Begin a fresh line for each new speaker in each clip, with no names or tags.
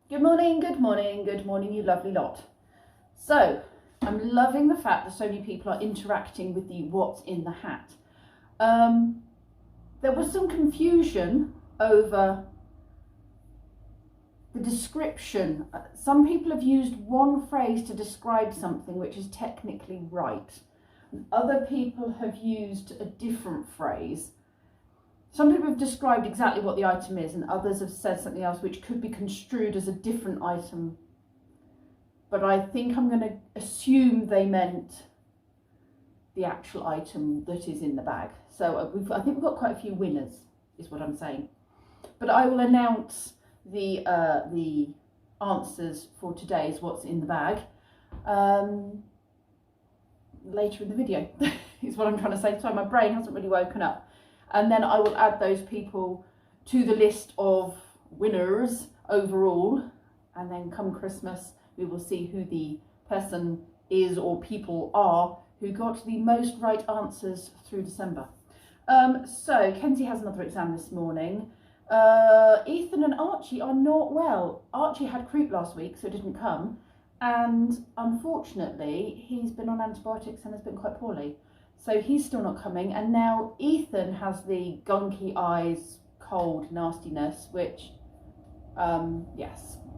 Good morning, good morning, good morning, you lovely lot. So, I'm loving the fact that so many people are interacting with the what's in the hat. There was some confusion over the description. Some people have used one phrase to describe something which is technically right. Other people have used a different phrase. Some people have described exactly what the item is, and others have said something else which could be construed as a different item. But I think I'm going to assume they meant the actual item that is in the bag. So I think we've got quite a few winners, is what I'm saying. But I will announce the answers for today's what's in the bag later in the video, is what I'm trying to say. So my brain hasn't really woken up. And then I will add those people to the list of winners overall. And then come Christmas, we will see who the person is or people are who got the most right answers through December. So Kenzie has another exam this morning. Ethan and Archie are not well. Archie had croup last week, so didn't come. And unfortunately, he's been on antibiotics and has been quite poorly. So he's still not coming, and now Ethan has the gunky eyes, cold nastiness, which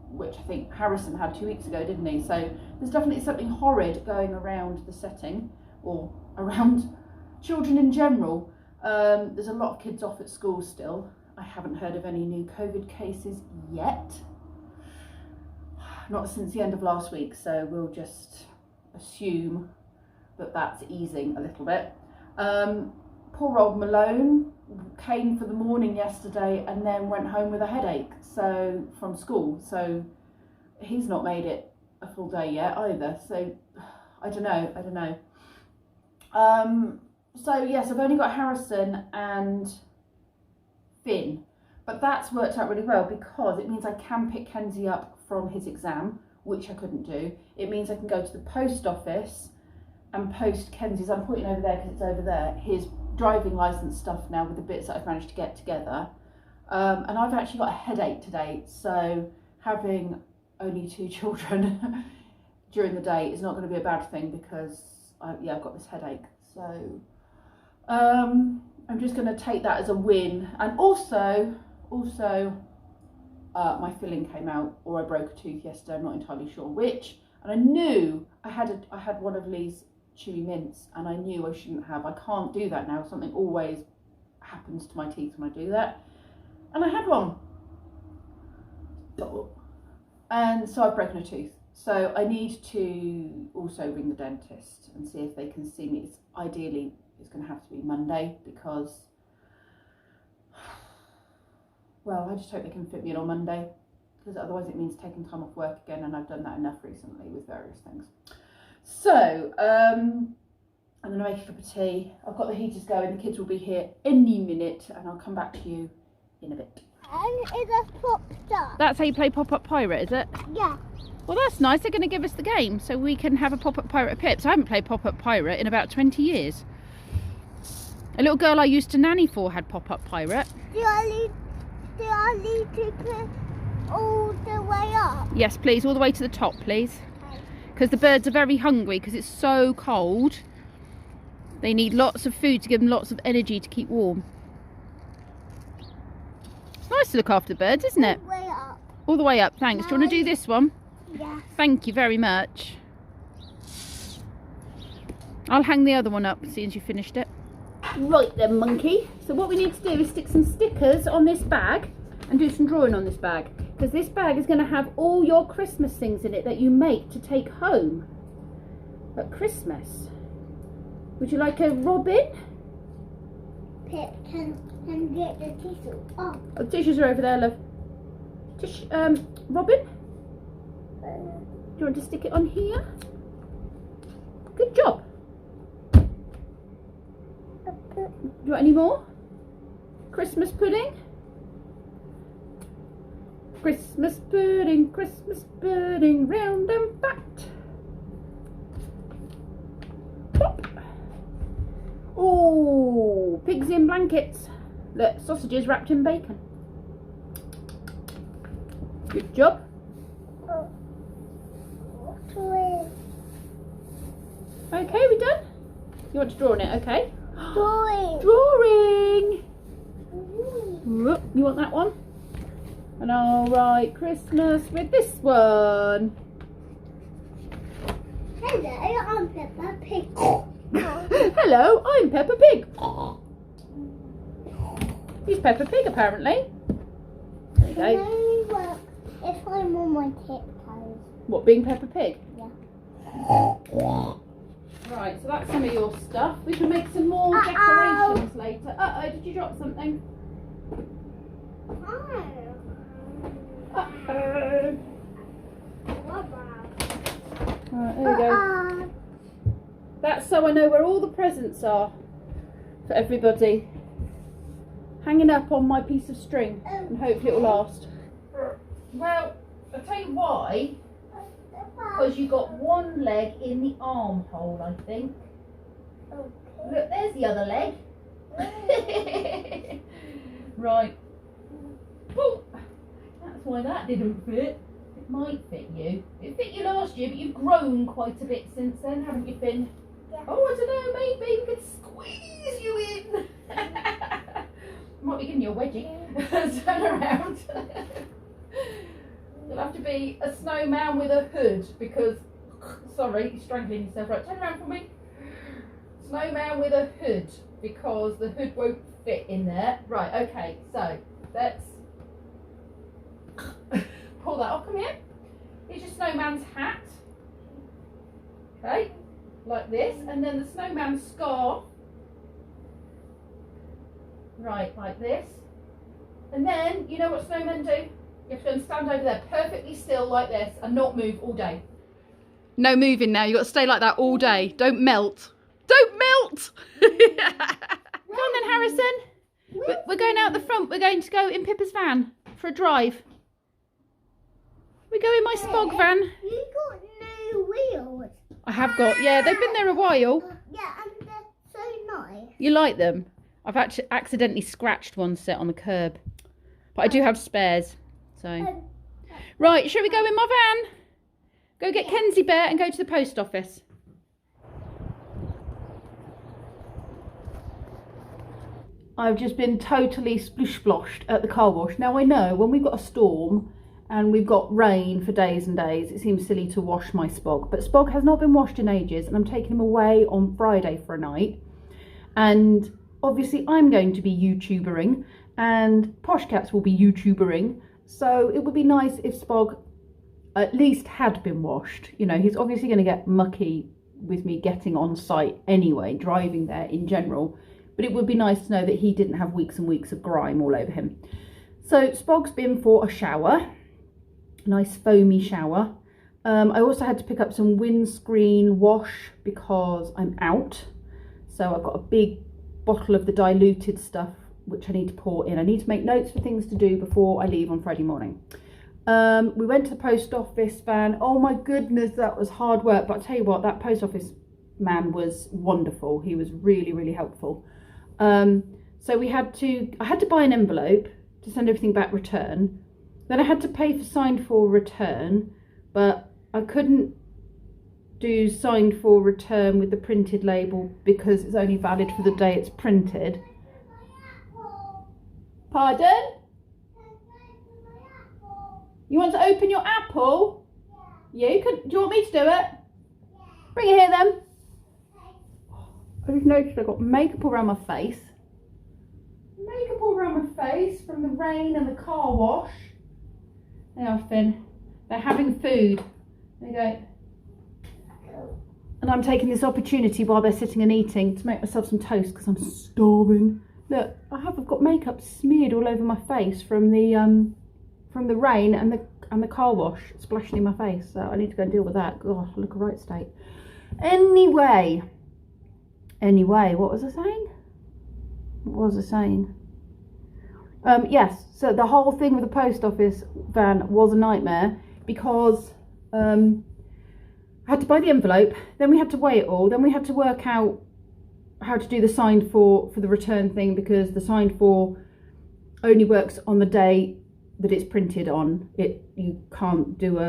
which I think Harrison had 2 weeks ago, didn't he? So there's definitely something horrid going around the setting, or around children in general. There's a lot of kids off at school still. I haven't heard of any new COVID cases yet. Not since the end of last week, so we'll just assume that that's easing a little bit. Poor old Malone came for the morning yesterday and then went home with a headache from school, so he's not made it a full day yet either. So I don't know. So yes, I've only got Harrison and Finn, but that's worked out really well because it means I can pick Kenzie up from his exam, which I couldn't do. It means I can go to the post office and post Kenzie's, I'm pointing over there because it's over there, his driving licence stuff now with the bits that I've managed to get together. And I've actually got a headache today, so having only 2 children during the day is not going to be a bad thing because I've got this headache. So I'm just going to take that as a win. And also my filling came out, or I broke a tooth yesterday, I'm not entirely sure which. And I knew I had one of Lee's chewy mints, and I knew I shouldn't have. I can't do that now. Something always happens to my teeth when I do that. And I had one. And so I've broken a tooth. So I need to also ring the dentist and see if they can see me. Ideally, it's going to have to be Monday because, well, I just hope they can fit me in on Monday, because otherwise it means taking time off work again, and I've done that enough recently with various things. So, I'm going to make a cup of tea. I've got the heaters going, the kids will be here any minute, and I'll come back to you in a bit.
And it's a pop-star.
That's how you play Pop-Up Pirate, is it?
Yeah.
Well, that's nice. They're going to give us the game so we can have a Pop-Up Pirate at Pip's. I haven't played Pop-Up Pirate in about 20 years. A little girl I used to nanny for had Pop-Up Pirate.
Do I need to put all the way up?
Yes, please. All the way to the top, please. Because the birds are very hungry because it's so cold. They need lots of food to give them lots of energy to keep warm. It's nice to look after the birds, isn't it?
All the way up.
All the way up, thanks. Do you want to do this one?
Yeah.
Thank you very much. I'll hang the other one up as soon as you finished it. Right then, monkey. So what we need to do is stick some stickers on this bag and do some drawing on this bag, because this bag is going to have all your Christmas things in it that you make to take home at Christmas. Would you like a robin?
Pip can get the tissue. Oh.
Oh, tissues are over there, love. Robin? Do you want to stick it on here? Good job. Do you want any more? Christmas pudding? Christmas pudding, round and fat. Pop. Oh, pigs in blankets. Look, sausages wrapped in bacon. Good job. Okay, we done? You want to draw on it? Okay.
Drawing.
Drawing. Whoop, you want that one? And I'll write Christmas with this one.
Hello, I'm Peppa Pig.
Hello, I'm Peppa Pig. He's Peppa Pig, apparently. There you go.
It only works if I'm on my tiptoes.
What, being Peppa Pig?
Yeah.
Right, so that's some of your stuff. We can make some more decorations later. Uh-oh, did you drop something? Uh-oh. Right, there we go. That's so I know where all the presents are for everybody. Hanging up on my piece of string, and hopefully it'll last. Well, I'll tell you why. Because you got one leg in the armhole, I think.
Okay.
Look, there's the other leg. Right. Oh, that's why that didn't fit. It might fit you. It fit you last year, but you've grown quite a bit since then, haven't you, Finn?
Yeah.
Oh, I don't know, maybe we could squeeze you in. Might be giving you a wedgie. Turn around. You'll have to be a snowman with a hood because, sorry, you're strangling yourself. Right, turn around for me. Snowman with a hood because the hood won't fit in there. Right, okay, so let's pull that off. Come here. Here's your snowman's hat. Okay, like this. And then the snowman's scarf. Right, like this. And then, you know what snowmen do? You have to go and stand over there perfectly still like this and not move all day. No moving now. You've got to stay like that all day. Don't melt. Don't melt! Come on then, Harrison. We're going out the front. We're going to go in Pippa's van for a drive. We go in my Spog van.
You got new wheels.
I have got, yeah, they've been there a while.
Yeah, and they're so nice.
You like them? I've actually accidentally scratched one set on the curb. But I do have spares. So, right, shall we go in my van? Go get Kenzie Bear and go to the post office. I've just been totally splish-splashed at the car wash. Now I know when we've got a storm and we've got rain for days and days, it seems silly to wash my Spog. But Spog has not been washed in ages and I'm taking him away on Friday for a night. And obviously I'm going to be YouTubering and Posh Cats will be YouTubering. So it would be nice if Spog at least had been washed. You know, he's obviously going to get mucky with me getting on site anyway, driving there in general. But it would be nice to know that he didn't have weeks and weeks of grime all over him. So Spog's been for a shower, a nice foamy shower. I also had to pick up some windscreen wash because I'm out. So I've got a big bottle of the diluted stuff which I need to pour in. I need to make notes for things to do before I leave on Friday morning. We went to the post office van. Oh my goodness, that was hard work. But I'll tell you what, that post office man was wonderful. He was really, really helpful. So I had to buy an envelope to send everything back return. Then I had to pay for signed for return, but I couldn't do signed for return with the printed label because it's only valid for the day it's printed. Pardon? You want to open your apple? Yeah, you could. Do you want me to do it? Bring it here then. I just noticed I got makeup all around my face. Makeup all around my face from the rain and the car wash. They are Finn. They're having food. There you go. And I'm taking this opportunity while they're sitting and eating to make myself some toast because I'm starving. Look, I've got makeup smeared all over my face from the rain and the car wash splashing in my face. So I need to go and deal with that. God, I look a right state. Anyway, what was I saying? Yes, so the whole thing with the post office van was a nightmare because I had to buy the envelope, then we had to weigh it all, then we had to work out how to do the signed for the return thing because the signed for only works on the day that it's printed on. You can't do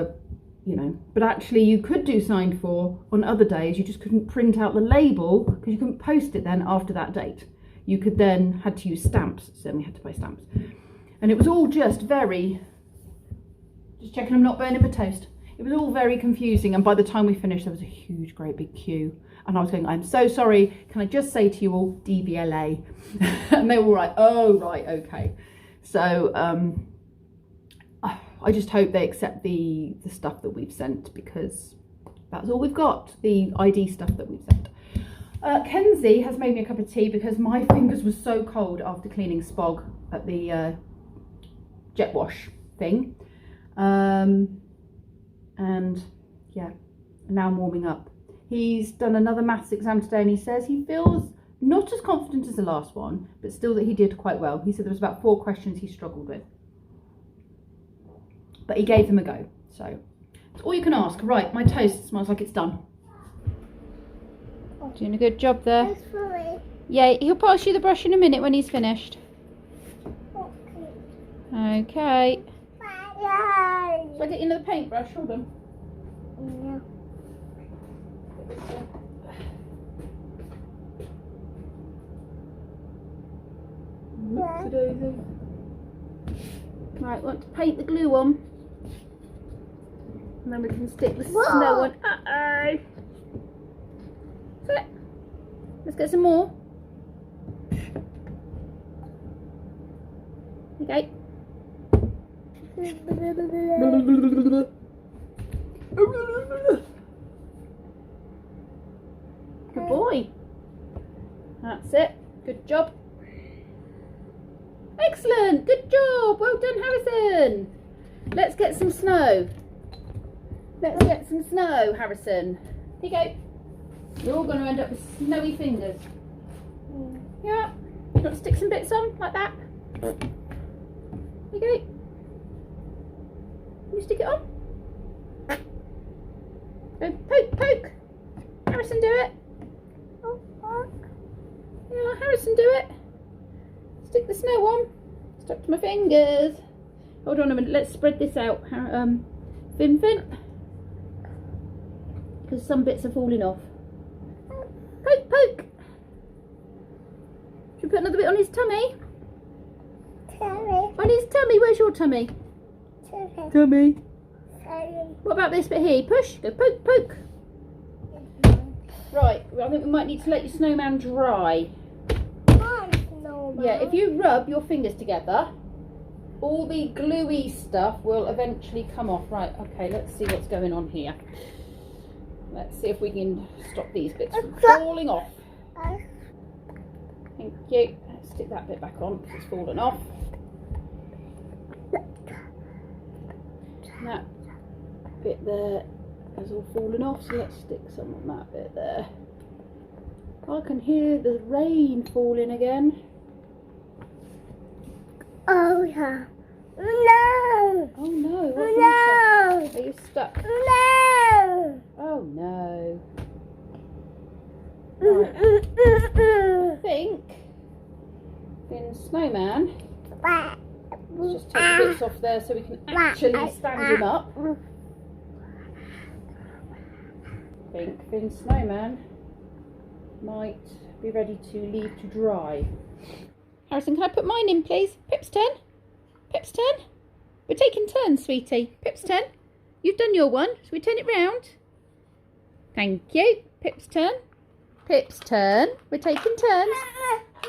you know, but actually you could do signed for on other days. You just couldn't print out the label because you couldn't post it then after that date. You could then had to use stamps, so then we had to buy stamps. And it was all just checking I'm not burning my toast. It was all very confusing, and by the time we finished there was a huge great big queue, and I was going, I'm so sorry, can I just say to you all DVLA? And they were all right, oh right, okay. So I just hope they accept the stuff that we've sent, because that's all we've got, the ID stuff that we've sent. Kenzie has made me a cup of tea because my fingers were so cold after cleaning Spog at the jet wash thing. And yeah, now I'm warming up. He's done another maths exam today and he says he feels not as confident as the last one, but still that he did quite well. He said there was about 4 questions he struggled with, but he gave them a go. So it's all you can ask. Right, my toast smells like it's done.
Doing a good job there.
That's for me.
Yeah, he'll pass you the brush in a minute when he's finished.
Okay.
Okay.
Bye.
Shall I get you another paintbrush? Hold on.
No.
Oopsie-daisy. Right, want to paint the glue on. And then we can stick the snow on. Uh-oh. Let's get some more. Okay. Good boy. That's it. Good job. Excellent. Good job. Well done, Harrison. Let's get some snow. Let's get some snow, Harrison. Here you go. You're all going to end up with snowy fingers. Yeah. You want to stick some bits on like that? There you go. Can you stick it on? Go poke, poke. Harrison, do it. Yeah, Harrison, do it. Stick the snow on. Stuck to my fingers. Hold on a minute. Let's spread this out. Fin. Because some bits are falling off. Poke, poke. Should we put another bit on his tummy?
Tummy.
On his tummy. Where's your tummy?
Tummy.
Tummy.
Tummy.
What about this bit here? Push. Go poke, poke. Right. Well, I think we might need to let your snowman dry. Yeah, if you rub your fingers together, all the gluey stuff will eventually come off. Right, okay, let's see what's going on here. Let's see if we can stop these bits from falling off. Thank you. Let's stick that bit back on because it's fallen off. That bit there has all fallen off, so let's stick some on that bit there. I can hear the rain falling again.
Oh yeah. No.
Oh no, what's the
No.
matter? Are you stuck?
No.
Oh no. Right. I think in Snowman, let's just take the bits off there so we can actually stand him up. I think Finn's Snowman might be ready to leave to dry. Harrison, can I put mine in, please? Pip's turn. Pip's turn. We're taking turns, sweetie. Pip's turn. You've done your one. Shall we turn it round? Thank you. Pip's turn. Pip's turn. We're taking turns.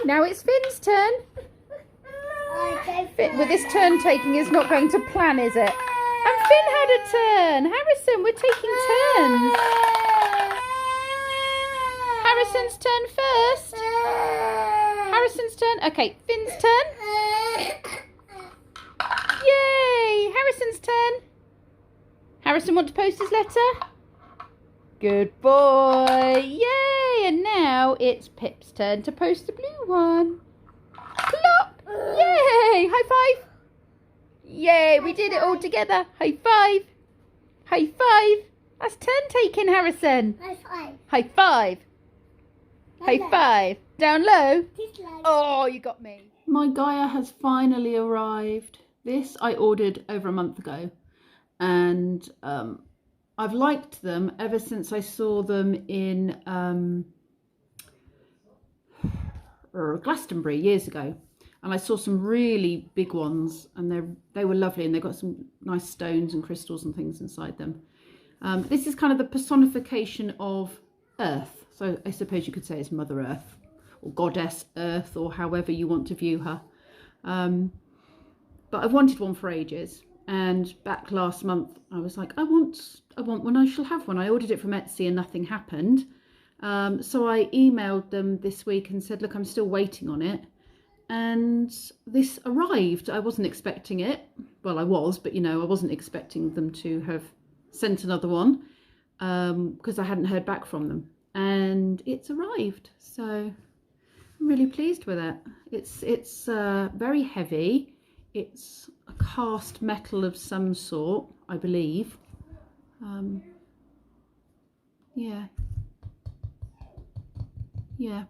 Now it's Finn's turn. Well, this turn taking is not going to plan, is it? And Finn had a turn. Harrison, we're taking turns. Harrison's turn first. Harrison's turn. Okay, Finn's turn. Yay! Harrison's turn. Harrison, want to post his letter? Good boy. Yay! And now it's Pip's turn to post the blue one. Plop! Yay! High five. Yay! We did it all together. High five. High five. That's turn taking, Harrison.
High five.
High five. High five. Down low.
This line.
Oh, you got me.
My Gaia has finally arrived. This I ordered over a month ago, and
I've liked them ever since I saw them in Glastonbury years ago, and I saw some really big ones, and they were lovely, and they've got some nice stones and crystals and things inside them. This is kind of the personification of Earth, so I suppose you could say it's Mother Earth or Goddess Earth, or however you want to view her. But I've wanted one for ages, and back last month I was like, I want one, I shall have one. I ordered it from Etsy and nothing happened. So I emailed them this week and said, look, I'm still waiting on it. And this arrived. I wasn't expecting it. Well, I was, but you know, I wasn't expecting them to have sent another one because I hadn't heard back from them. And it's arrived. So I'm really pleased with it. It's very heavy. It's a cast metal of some sort, I believe. Yeah,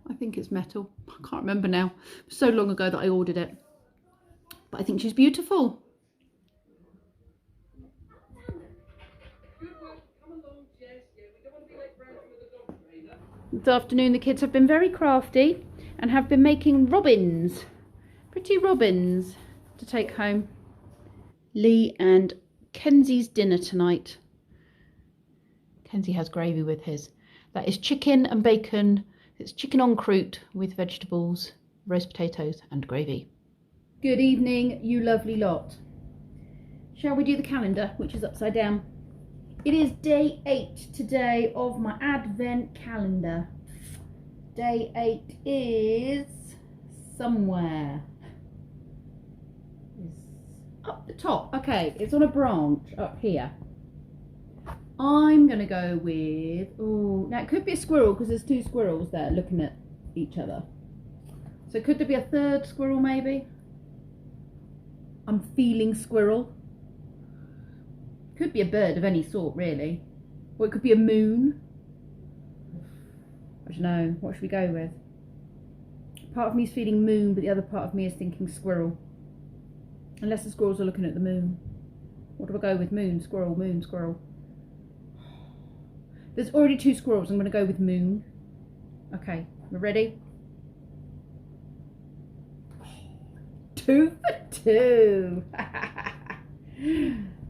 I think it's metal. I can't remember now. It was so long ago that I ordered it. But I think she's beautiful. This afternoon the kids have been very crafty and have been making robins. Pretty robins to take home. Lee and Kenzie's dinner tonight. Kenzie has gravy with his. That is chicken and bacon. It's chicken en croûte with vegetables, roast potatoes and gravy. Good evening, you lovely lot. Shall we do the calendar, which is upside down? It is day 8 today of my advent calendar. Day 8 is somewhere. It's up the top. Okay, it's on a branch up here. I'm going to go with, oh, now it could be a squirrel because there's 2 squirrels there looking at each other. So could there be a 3rd squirrel maybe? I'm feeling squirrel. Could be a bird of any sort really. Or it could be a moon. I don't know, what should we go with? Part of me is feeling moon, but the other part of me is thinking squirrel. Unless the squirrels are looking at the moon. What do I go with? Moon, squirrel, moon, squirrel. There's already 2 squirrels. I'm going to go with moon. Okay, we're ready? 2 for 2.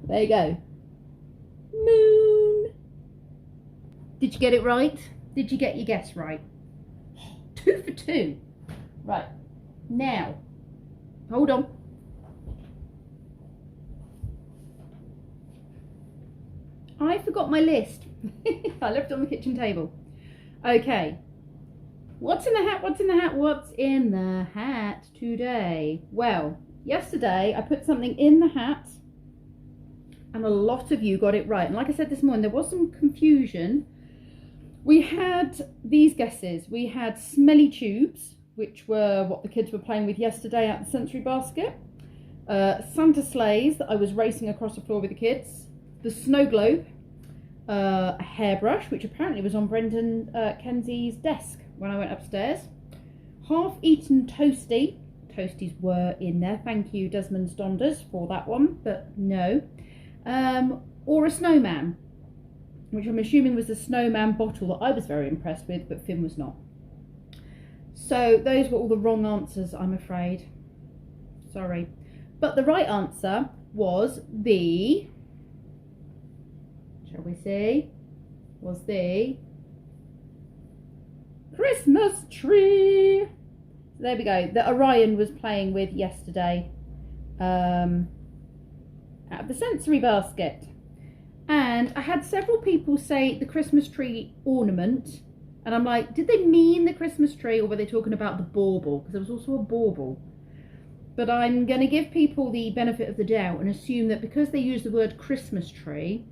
There you go. Moon. Did you get it right? Did you get your guess right? 2 for 2. Right. Now, hold on. I forgot my list. I left it on the kitchen table. Okay. What's in the hat? What's in the hat? What's in the hat today? Well, yesterday I put something in the hat and a lot of you got it right. And like I said this morning, there was some confusion. We had these guesses. We had smelly tubes, which were what the kids were playing with yesterday at the sensory basket. Santa sleighs that I was racing across the floor with the kids. The snow globe, a hairbrush, which apparently was on Brendan Kenzie's desk when I went upstairs. Half-eaten toasty. Toasties were in there. Thank you, Desmond Donders, for that one, but no. Or a snowman, which I'm assuming was the snowman bottle that I was very impressed with, but Finn was not. So those were all the wrong answers, I'm afraid. Sorry. But the right answer was the... shall we see, was the Christmas tree. So there we go, that Orion was playing with yesterday out of the sensory basket. And I had several people say the Christmas tree ornament, and I'm like, did they mean the Christmas tree or were they talking about the bauble? Because there was also a bauble. But I'm going to give people the benefit of the doubt and assume that because they use the word Christmas tree,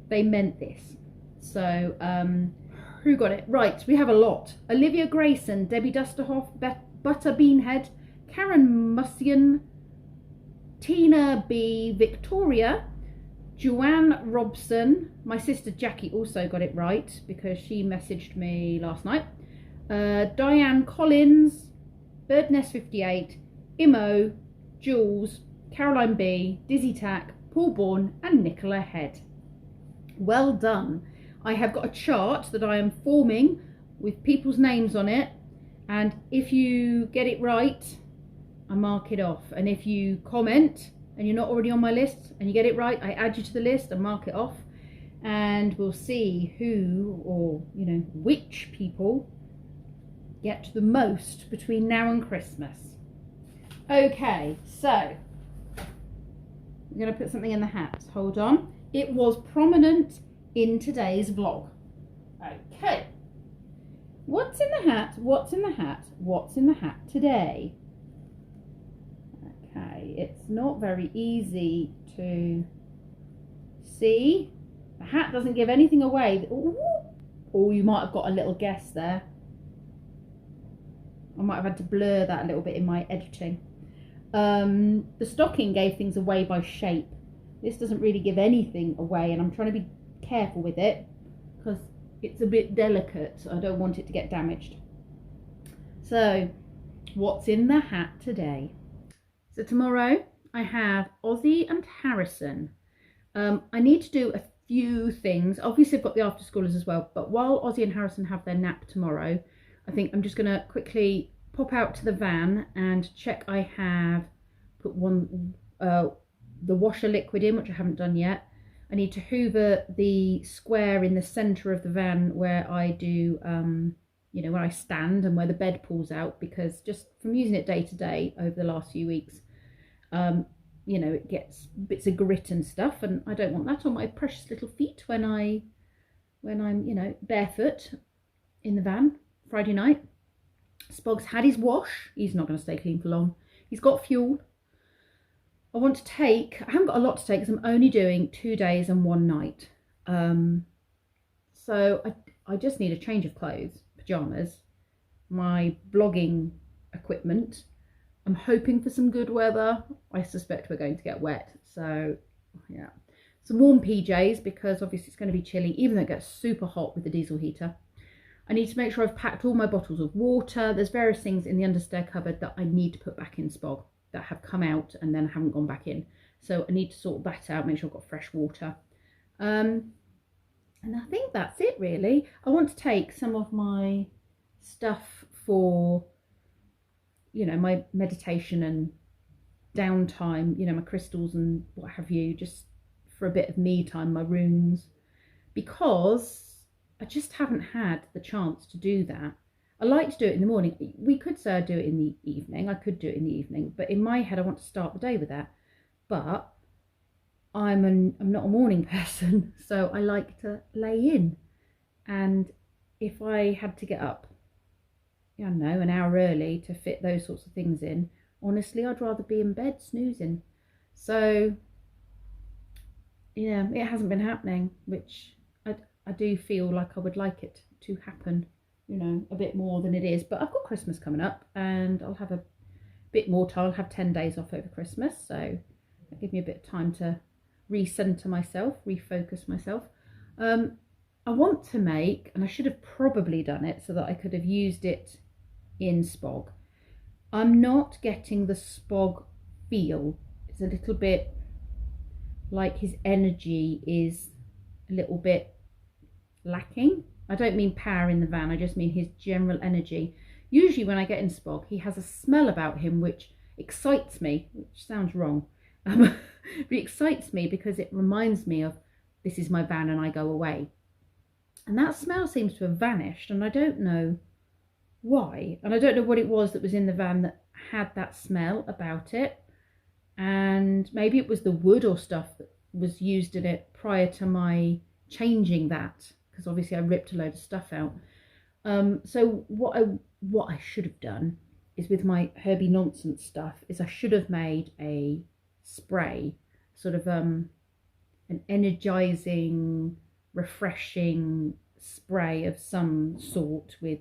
they meant this. So, who got it? Right, we have a lot. Olivia Grayson, Debbie Dusterhoff, Butterbeanhead, Karen Mussian, Tina B, Victoria, Joanne Robson, my sister Jackie also got it right because she messaged me last night. Diane Collins, Birdnest58, Imo, Jules, Caroline B, Dizzy Tack, Paul Bourne and Nicola Head. Well done. I have got a chart that I am forming with people's names on it, and if you get it right, I mark it off, and if you comment and you're not already on my list and you get it right, I add you to the list and mark it off, and we'll see who, or you know, which people get the most between now and Christmas. Okay, so I'm going to put something in the hat. Hold on. It was prominent in today's vlog. Okay. What's in the hat? What's in the hat? What's in the hat today? Okay, it's not very easy to see. The hat doesn't give anything away. Ooh. Oh, you might have got a little guess there. I might have had to blur that a little bit in my editing. The stocking gave things away by shape. This doesn't really give anything away, and I'm trying to be careful with it because it's a bit delicate, so I don't want it to get damaged. So, what's in the hat today? So tomorrow I have Ozzy and Harrison. I need to do a few things. Obviously I've got the after schoolers as well, but while Ozzy and Harrison have their nap tomorrow, I think I'm just going to quickly pop out to the van and check I have put the washer liquid in, which I haven't done yet. I need to hoover the square in the centre of the van where I do, you know, where I stand and where the bed pulls out, because just from using it day to day over the last few weeks, you know, it gets bits of grit and stuff, and I don't want that on my precious little feet when I'm, you know, barefoot in the van Friday night. Spog's had his wash. He's not going to stay clean for long. He's got fuel. I haven't got a lot to take because I'm only doing 2 days and 1 night. So I just need a change of clothes, pyjamas, my blogging equipment. I'm hoping for some good weather. I suspect we're going to get wet. So yeah, some warm PJs because obviously it's going to be chilly, even though it gets super hot with the diesel heater. I need to make sure I've packed all my bottles of water. There's various things in the understair cupboard that I need to put back in Spog that have come out and then haven't gone back in. So I need to sort that out, make sure I've got fresh water. And I think that's it really. I want to take some of my stuff for, you know, my meditation and downtime, you know, my crystals and what have you, just for a bit of me time, my runes, because I just haven't had the chance to do that. I like to do it in the morning. We could say I do it in the evening. I could do it in the evening, but in my head I want to start the day with that. But I'm not a morning person, so I like to lay in. And if I had to get up, I don't know, an hour early to fit those sorts of things in, honestly, I'd rather be in bed snoozing. So yeah, it hasn't been happening, which I do feel like I would like it to happen, you know, a bit more than it is. But I've got Christmas coming up and I'll have a bit more time. I'll have 10 days off over Christmas, so it'll give me a bit of time to recenter myself, refocus myself. I want to make, and I should have probably done it so that I could have used it in Spog. I'm not getting the Spog feel. It's a little bit like his energy is a little bit lacking. I don't mean power in the van, I just mean his general energy. Usually when I get in Spog, he has a smell about him which excites me, which sounds wrong, but it excites me because it reminds me of this is my van and I go away. And that smell seems to have vanished, and I don't know why, and I don't know what it was that was in the van that had that smell about it. And maybe it was the wood or stuff that was used in it prior to my changing that, because obviously I ripped a load of stuff out. So what I should have done is, with my Herbie nonsense stuff, is I should have made a spray, sort of an energizing, refreshing spray of some sort with,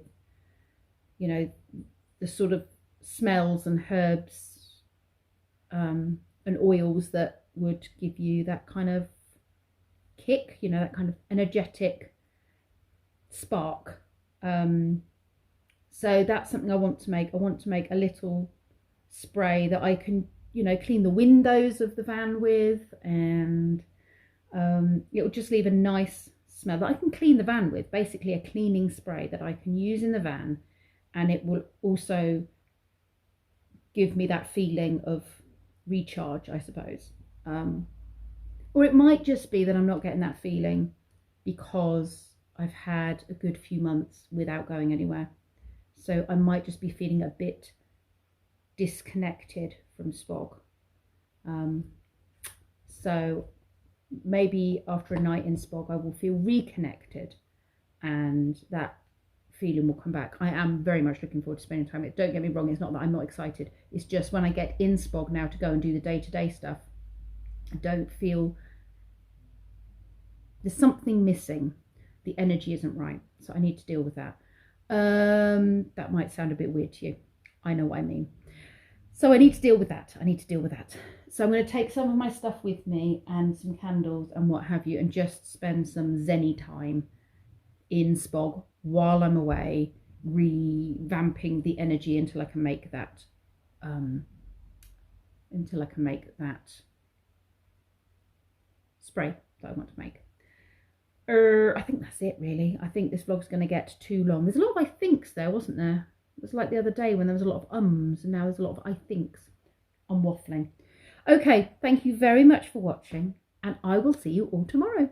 you know, the sort of smells and herbs and oils that would give you that kind of kick, you know, that kind of energetic spark. So that's something I want to make. I want to make a little spray that I can, you know, clean the windows of the van with, and It will just leave a nice smell that I can clean the van with, basically a cleaning spray that I can use in the van, and it will also give me that feeling of recharge, I suppose. Or it might just be that I'm not getting that feeling because I've had a good few months without going anywhere. So I might just be feeling a bit disconnected from Spog. So maybe after a night in Spog I will feel reconnected and that feeling will come back. I am very much looking forward to spending time with it. Don't get me wrong, it's not that I'm not excited. It's just when I get in Spog now to go and do the day-to-day stuff, I don't feel, there's something missing. The energy isn't right, so I need to deal with that. That might sound a bit weird to you. I know what I mean. So I need to deal with that. So I'm going to take some of my stuff with me and some candles and what have you, and just spend some zenny time in Spog while I'm away, revamping the energy until I can make that spray that I want to make. I think that's it really. I think this vlog's going to get too long. There's a lot of I thinks there, wasn't there? It was like the other day when there was a lot of ums, and now there's a lot of I thinks. I'm waffling. Okay, thank you very much for watching, and I will see you all tomorrow.